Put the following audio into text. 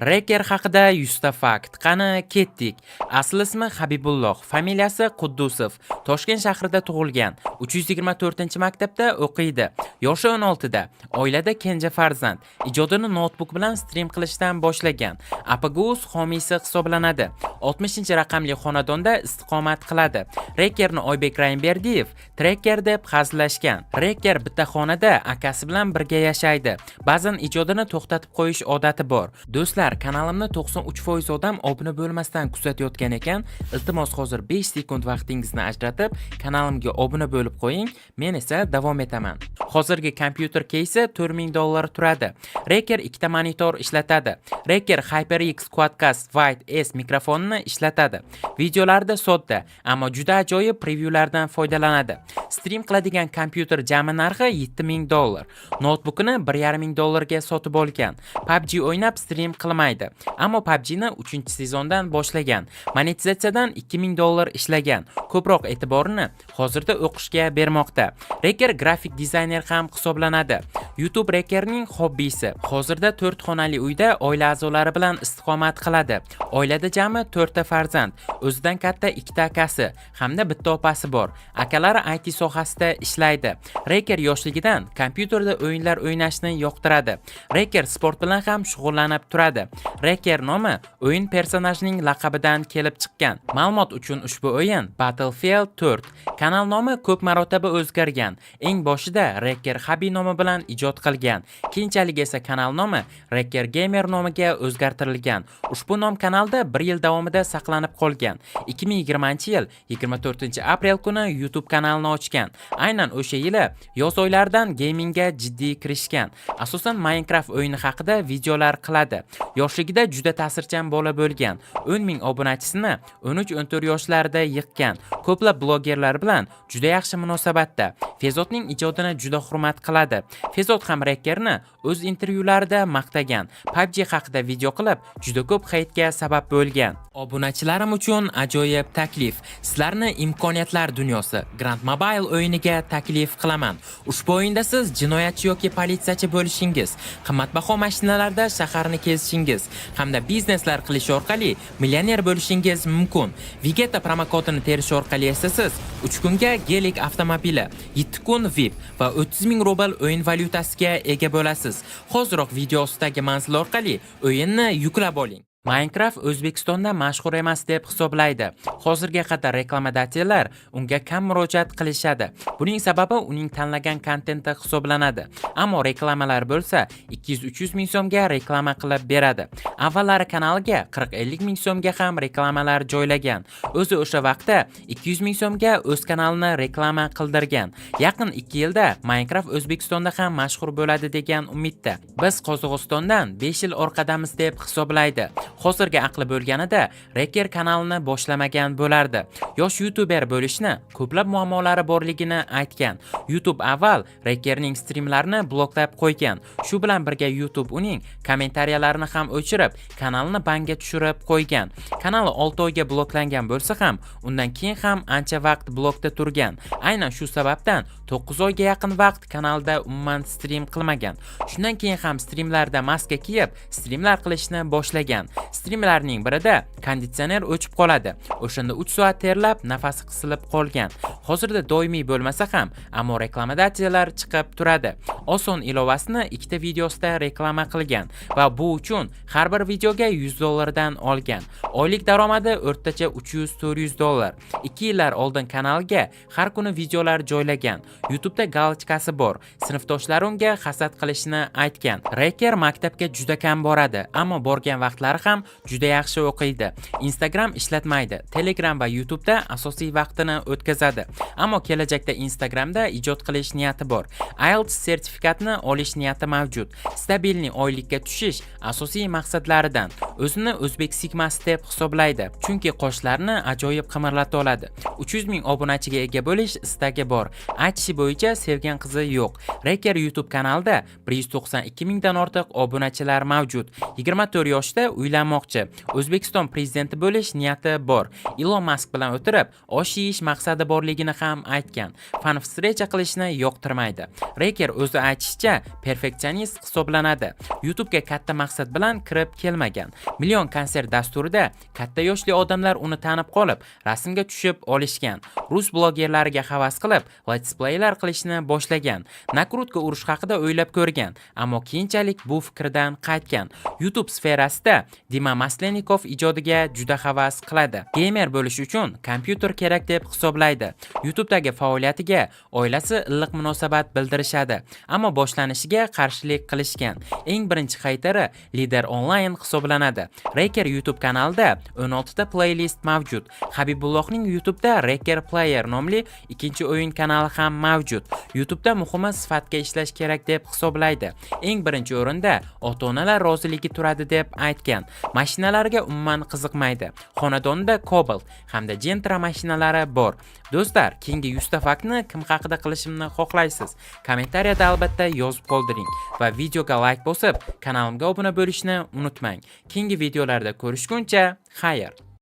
Reker haqida 100 ta fakt. Qani ketdik. Asl ismi Habibulloh, familiyasi Quddusov. Toshkent shahrida tug'ilgan. 324-maktabda o'qiydi. Yoshi 16 da. Oilada kenja farzand. Ijodini notebook bilan stream qilishdan boshlagan. Apaguz homiysi hisoblanadi. 60-raqamli xonadonda istiqomat qiladi. Rekerni Oybek Raimberdiyev Trekker deb hazillashgan. Reker bitta xonada akasi bilan birga yashaydi. Ba'zan ijodini to'xtatib qo'yish odati bor. Do'stlar, kanalimni 93% odam obuna bo'lmasdan kuzatayotgan ekan. Iltimos hozir 5 sekund vaqtingizni ajratib, kanalimga obuna bo'lib qo'ying. Men esa davom etaman. Hozirgi kompyuter keysi $4000 turadi. Reker ikkita monitor ishlatadi. Reker HyperX Quadcast White S mikrofonini ishlatadi. Videolarda sodda, ammo juda ajoyib prevyulardan foydalanadi. Stream qiladigan kompyuter jami narxi $7000. Notebookini $1500 ga sotib olgan. PUBG o'ynab stream qilmaydi, ammo PUBG ni 3-sezondan boshlagan. Monetizatsiyadan $2000 ishlagan. Ko'proq e'tiborini hozirda o'qishga bermoqda. Reker grafik dizayner ham hisoblanadi. YouTube Rekerning hobbisi. Hozirda 4 xonali uyda oila a'zolari bilan istiqomat qiladi. Oilada jami 4 ta farzand, o'zidan katta 2 ta akasi hamda bitta opasi bor. Akalari IT sohasida ishlaydi. Reker yoshligidan kompyuterda o'yinlar o'ynashni yoqtiradi. Reker sport bilan ham shug'ullanib turadi. Reker nomi o'yin personajining laqabidan kelib chiqqan. Ma'lumot uchun ushbu o'yin Battlefield 4. Kanal nomi ko'p marotaba o'zgargan. Eng boshida Reker Habi nomi bilan ijod qilgan. Keyinchalik esa kanal nomi Reker Gamer nomiga o'zgartirilgan. Ushbu nom kanalda 1 yil davomida saqlanib qolgan. 2020-yil 24-aprel kuni YouTube kanalini ochgan. Aynan o'sha yili yoz oylaridan gamingga jiddiy kirishgan. Asosan Minecraft o'yini haqida videolar qiladi. Yoshligida juda ta'sirchan bola bo'lgan. 10,000 obunachisini 13-14 yoshlarida yiqqan. Ko'plab blogerlar bilan juda yaxshi munosabatda. Fezodning ijodini juda hurmat qiladi. Fezod ham Rekerni o'z intervyularida maqtagan. PUBG haqida video qilib, juda ko'p haytga sabab bo'lgan. Obunachilarim uchun ajoyib taklif. Sizlarni imkoniyatlar dunyosi Grand Mobile o'yiniga taklif qilaman. Ushbu o'yinda siz jinoyatchi yoki politsiyachi bo'lishingiz, qimmatbaho mashinalarda shaharni kezishingiz hamda bizneslar qilish orqali millioner bo'lishingiz mumkin. Vigeta promokodini terish orqali esa siz 3 kunga Gelik avtomobili, 7 kun VIP va 30,000 rubl o'yin valyutasiga ega bo'lasiz. Hoziroq video ostidagi manzil orqali o'yinni yuklab oling. Minecraft O'zbekistonda mashhur emas deb hisoblaydi. Hozirga qadar reklamodatellar unga kam murojaat qilishadi. Buning sababi uning tanlagan kontenti hisoblanadi. Ammo reklamalar bo'lsa 200-300 ming so'mga reklama qilib beradi. Avvallari kanaliga 40-50 ming so'mga ham reklamalar joylagan. O'zi o'sha vaqtda 200 ming so'mga o'z kanalini reklama qildirgan. Yaqin 2 yilda Minecraft O'zbekistonda ham mashhur bo'ladi degan umidda. Biz Qozog'istondan 5 yil orqadamiz deb hisoblaydi. Hozirgi aqli bo'lganida Reker kanalini boshlamagan bo'lardi. Yosh YouTuber bo'lishni ko'plab muammolari borligini aytgan. YouTube avval Rekerning streamlarini bloklab qo'ygan. Shu bilan birga YouTube uning kommentariyalarini ham o'chirib, kanalni banga tushirib qo'ygan. Kanali 6 oyga bloklangan bo'lsa ham, undan keyin ham ancha vaqt blokda turgan. Aynan shu sababdan 9 oyga yaqin vaqt kanalda umuman stream qilmagan. Shundan keyin ham streamlarda maska kiyib, streamlar qilishni boshlagan. Streamlarning birida konditsioner o'chib qoladi. O'shanda 3 soat terlab, nafasi qisilib qolgan. Hozirda doimiy bo'lmasa ham, ammo reklamodatellar chiqib turadi. Oson ilovasini ikkita videosida reklama qilgan va bu uchun har bir videoga $100 dan olgan. Oylik daromadi o'rtacha $300-400. 2 yillar oldin kanalga har kuni videolar joylagan. YouTube'da galochkasi bor. Sinfdoshlari unga hasad qilishini aytgan. Reker maktabga juda kam boradi, ammo borgan vaqtlari ham juda yaxshi o'qiydi. Instagram ishlatmaydi. Telegram va YouTube'da asosiy vaqtini o'tkazadi. Ammo kelajakda Instagramda ijod qilish niyati bor. IELTS sertifikatini olish niyati mavjud. Stabilniy oylikka tushish asosiy maqsadlaridan. O'zini o'zbek sigmasi deb hisoblaydi, chunki qoshlarni ajoyib qimirlata oladi. 300 ming obunachiga ega bo'lish istagi bor. Aytishi bo'yicha sevgan qizi yo'q. Reker YouTube kanalida 192 mingdan ortiq obunachilar mavjud. 24 yoshda uylanmoqchi. O'zbekiston prezidenti bo'lish niyati bor. Elon Musk bilan o'tirib, osh yeyish maqsadi borligini ham aytgan. Fan встреча qilishni yoqtirmaydi. Reker o'zi aytishicha, perfeksionist hisoblanadi. YouTube'ga katta maqsad bilan kirib kelmagan. Million konsert dasturida katta yoshli odamlar uni tanib qolib, rasmga tushib olishgan. Rus blogerlariga havas qilib, let's playlar qilishni boshlagan. Nakrutka urush haqida o'ylab ko'rgan, ammo keyinchalik bu fikrdan qaytgan. YouTube sferasida Dima Maslenikov ijodiga juda havas qiladi. Gamer bo'lish uchun kompyuter kerak deb hisoblaydi. YouTube'dagi faoliyatiga oilasi iliq munosabat bildirishadi, ammo boshlanishiga qarshilik qilishgan. Eng birinchi haytari Lider Online hisoblanadi. Reker YouTube kanalida 16 ta playlist mavjud. Habibullohning YouTube'da Reker Player nomli ikkinchi o'yin kanali ham mavjud. YouTube'da muhimi sifatga ishlash kerak deb hisoblaydi. Eng birinchi o'rinda ota-onalar roziligi turadi deb aytgan. Mashinalarga umuman qiziqmaydi. Xonadonida Cobalt hamda Gentra mashinalari bor. Do'stlar, keyingi 100 ta faktni kim haqida qilishimni xohlaysiz? Kommentariyada albatta yozib qoldiring va videoga like bosib, kanalimga obuna bo'lishni unutmang. Keyingi videolarda ko'rishguncha, xayr.